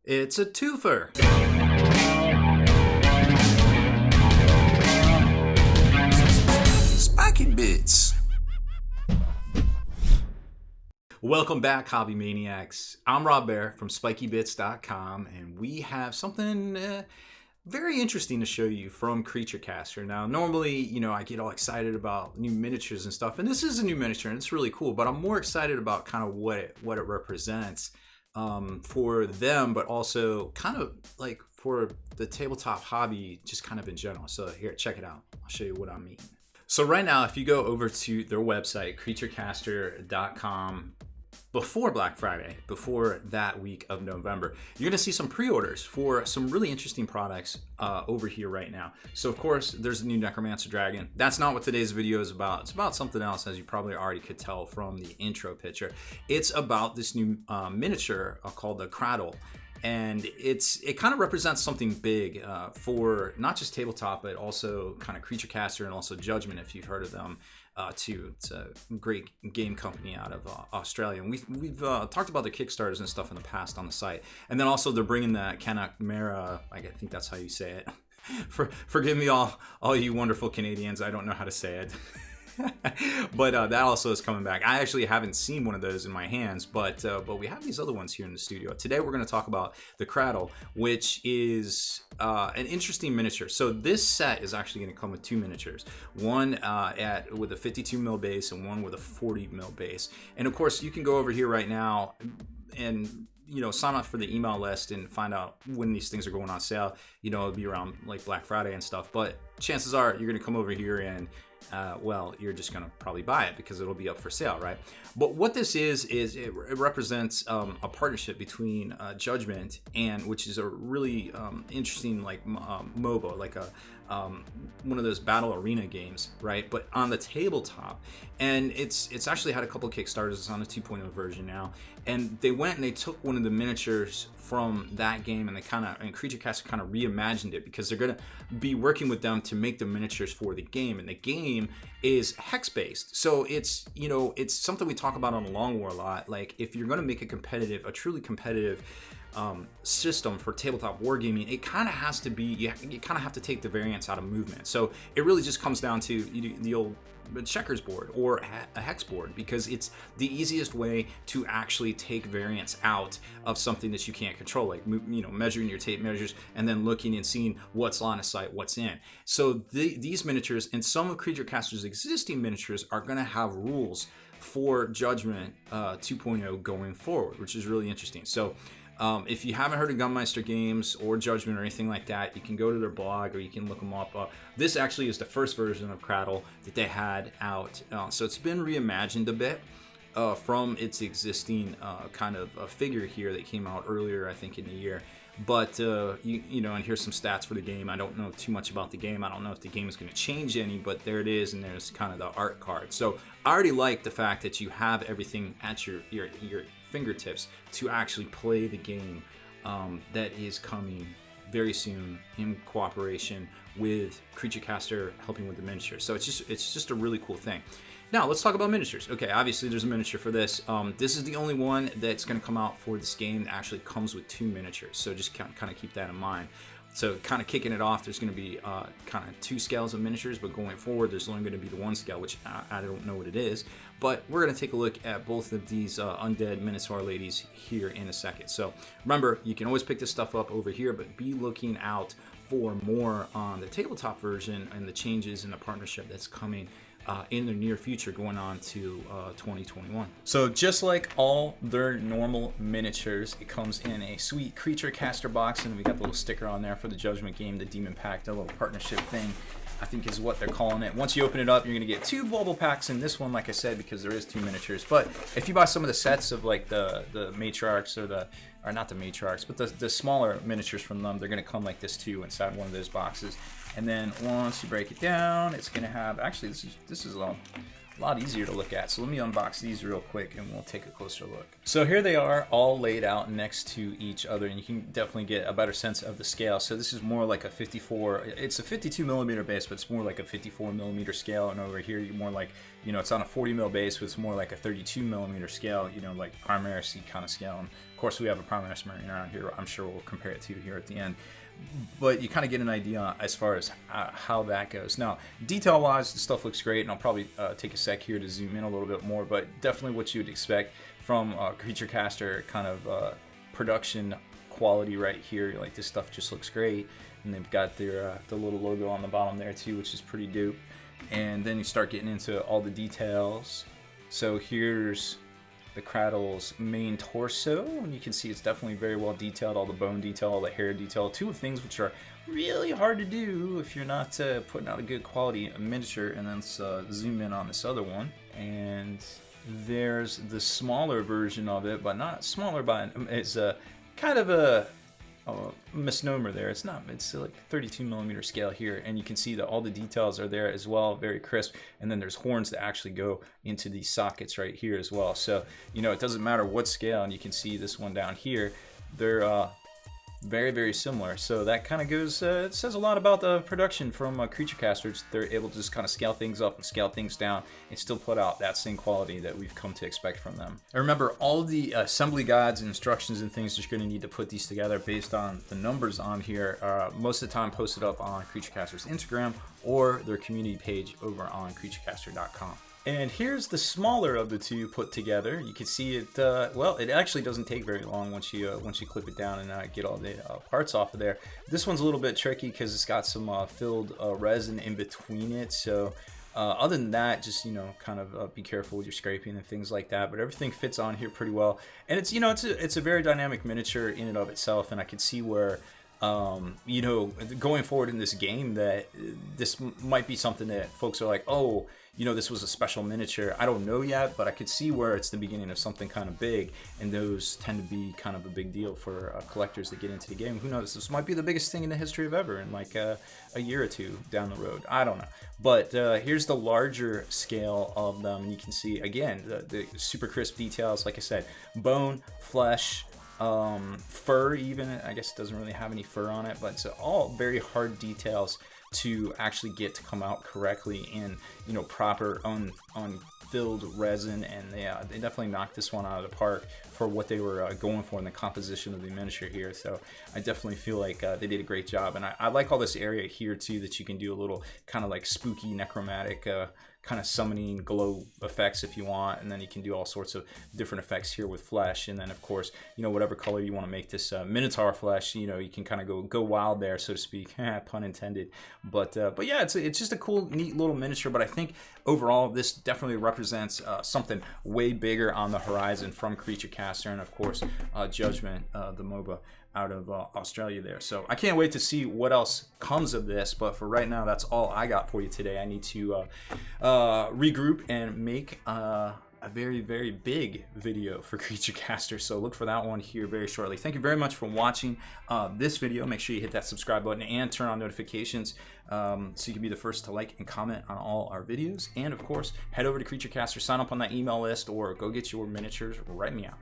It's a twofer. Spiky Bits. Welcome back, Hobby Maniacs. I'm Rob Bear from SpikyBits.com, and we have something very interesting to show you from Creature Caster. Now, normally, I get all excited about new miniatures and stuff, and this is a new miniature, and it's really cool, but I'm more excited about kind of what it represents for them, but also kind of like for the tabletop hobby, just kind of in general. So here, check it out. I'll show you what I mean. So right now, if you go over to their website, creaturecaster.com, before Black Friday, before that week of November, you're gonna see some pre-orders for some really interesting products over here right now. So of course, there's a new Necromancer Dragon. That's not what today's video is about. It's about something else, as you probably already could tell from the intro picture. It's about this new miniature called the Cradol. And it kind of represents something big for not just tabletop, but also kind of Creature Caster and also Judgement, if you've heard of them too. It's a great game company out of Australia. And we've talked about the Kickstarters and stuff in the past on the site. And then also they're bringing the Mera, I think that's how you say it. Forgive me all you wonderful Canadians, I don't know how to say it. But that also is coming back. I actually haven't seen one of those in my hands, but we have these other ones here in the studio. Today we're going to talk about the Cradol, which is an interesting miniature. So this set is actually going to come with two miniatures, one with a 52 mil base and one with a 40 mil base. And of course, you can go over here right now and sign up for the email list and find out when these things are going on sale. It'll be around like Black Friday and stuff, but chances are you're going to come over here and you're just going to probably buy it because it'll be up for sale, right? But what this is it represents a partnership between Judgement and, which is a really interesting like MOBA, like a one of those battle arena games, right? But on the tabletop, and it's actually had a couple of Kickstarters. It's on the 2.0 version now, and they went and they took one of the miniatures from that game and Creature Caster kind of reimagined it, because they're going to be working with them to make the miniatures for the game, and the game is hex based. So it's it's something we talk about on the Long War a lot. Like, if you're going to make a truly competitive system for tabletop wargaming, it kind of has to be, you kind of have to take the variance out of movement. So it really just comes down to the old checkers board or a hex board, because it's the easiest way to actually take variance out of something that you can't control, like measuring your tape measures and then looking and seeing what's line of sight, what's in. So these miniatures and some of Creature Caster's existing miniatures are going to have rules for Judgement 2.0 going forward, which is really interesting. So if you haven't heard of Gunmeister Games or Judgement or anything like that, you can go to their blog or you can look them up. This actually is the first version of Cradol that they had out. So it's been reimagined a bit from its existing kind of figure here that came out earlier, I think, in the year. But, and here's some stats for the game. I don't know too much about the game. I don't know if the game is going to change any, but there it is, and there's kind of the art card. So I already like the fact that you have everything at your fingertips to actually play the game that is coming very soon in cooperation with Creature Caster helping with the miniature. So it's just a really cool thing. Now let's talk about miniatures. Okay, obviously there's a miniature for this. This is the only one that's going to come out for this game that actually comes with two miniatures. So just kind of keep that in mind. So kind of kicking it off, there's going to be kind of two scales of miniatures, but going forward, there's only going to be the one scale, which I don't know what it is. But we're going to take a look at both of these Undead Minotaur ladies here in a second. So remember, you can always pick this stuff up over here, but be looking out for more on the tabletop version and the changes in the partnership that's coming in the near future, going on to 2021. So just like all their normal miniatures, it comes in a sweet Creature Caster box, and we got the little sticker on there for the Judgement game, the Demonpact, a little partnership thing, I think is what they're calling it. Once you open it up, you're gonna get two bubble packs in this one, like I said, because there is two miniatures. But if you buy some of the sets of like the matriarchs or not the matriarchs, but the smaller miniatures from them, they're gonna come like this too inside one of those boxes. And then once you break it down, it's gonna have, actually this is a lot easier to look at. So let me unbox these real quick and we'll take a closer look. So here they are all laid out next to each other, and you can definitely get a better sense of the scale. So this is more like a 54, it's a 52 millimeter base, but it's more like a 54 millimeter scale. And over here, you're more like, it's on a 40 mil base, but it's more like a 32 millimeter scale, like Primacy kind of scale. And of course, we have a Primaris Marine around here. I'm sure we'll compare it to here at the end. But you kind of get an idea as far as how that goes. Now, detail-wise, the stuff looks great, and I'll probably take a sec here to zoom in a little bit more, but definitely what you would expect from Creature Caster kind of production quality right here. Like, this stuff just looks great, and they've got their the little logo on the bottom there too, which is pretty dope. And then you start getting into all the details. So here's the Cradol's main torso, and you can see it's definitely very well detailed. All the bone detail, all the hair detail, two things which are really hard to do if you're not putting out a good quality miniature. And then let's zoom in on this other one, and there's the smaller version of it, but not smaller, but it's a kind of a misnomer there. It's not, it's like 32mm scale here, and you can see that all the details are there as well, very crisp. And then there's horns that actually go into these sockets right here as well. So, you know, it doesn't matter what scale, and you can see this one down here, they're very, very similar. So that kind of goes, it says a lot about the production from Creature Casters. They're able to just kind of scale things up and scale things down and still put out that same quality that we've come to expect from them. And remember, all the assembly guides and instructions and things that you're going to need to put these together based on the numbers on here are most of the time posted up on Creature Caster's Instagram or their community page over on creaturecaster.com. And here's the smaller of the two put together. You can see it, well, it actually doesn't take very long once you clip it down and get all the parts off of there. This one's a little bit tricky because it's got some filled resin in between it. So other than that, just, you know, kind of be careful with your scraping and things like that. But everything fits on here pretty well. And it's, you know, it's a very dynamic miniature in and of itself. And I can see where, you know, going forward in this game, that this might be something that folks are like, oh, you know, this was a special miniature. I don't know yet, but I could see where it's the beginning of something kind of big, and those tend to be kind of a big deal for collectors that get into the game. Who knows? This might be the biggest thing in the history of ever in like a year or two down the road. I don't know. But here's the larger scale of them, and you can see, again, the super crisp details. Like I said, bone, flesh, fur even. I guess it doesn't really have any fur on it, but it's all very hard details to actually get to come out correctly in, you know, proper unfilled resin. And they definitely knocked this one out of the park for what they were going for in the composition of the miniature here. So I definitely feel like they did a great job. And I like all this area here too, that you can do a little kind of like spooky necromantic kind of summoning glow effects if you want, and then you can do all sorts of different effects here with flesh. And then of course, you know, whatever color you want to make this Minotaur flesh, you know, you can kind of go wild there, so to speak, pun intended. But yeah, it's just a cool, neat little miniature. But I think overall this definitely represents something way bigger on the horizon from Creature Caster, and of course Judgement, the MOBA out of Australia there. So I can't wait to see what else comes of this, but for right now, that's all I got for you today. I need to regroup and make a very, very big video for Creature Caster, so look for that one here very shortly. Thank you very much for watching this video. Make sure you hit that subscribe button and turn on notifications so you can be the first to like and comment on all our videos. And of course, head over to Creature Caster, sign up on that email list, or go get your miniatures. Write me out.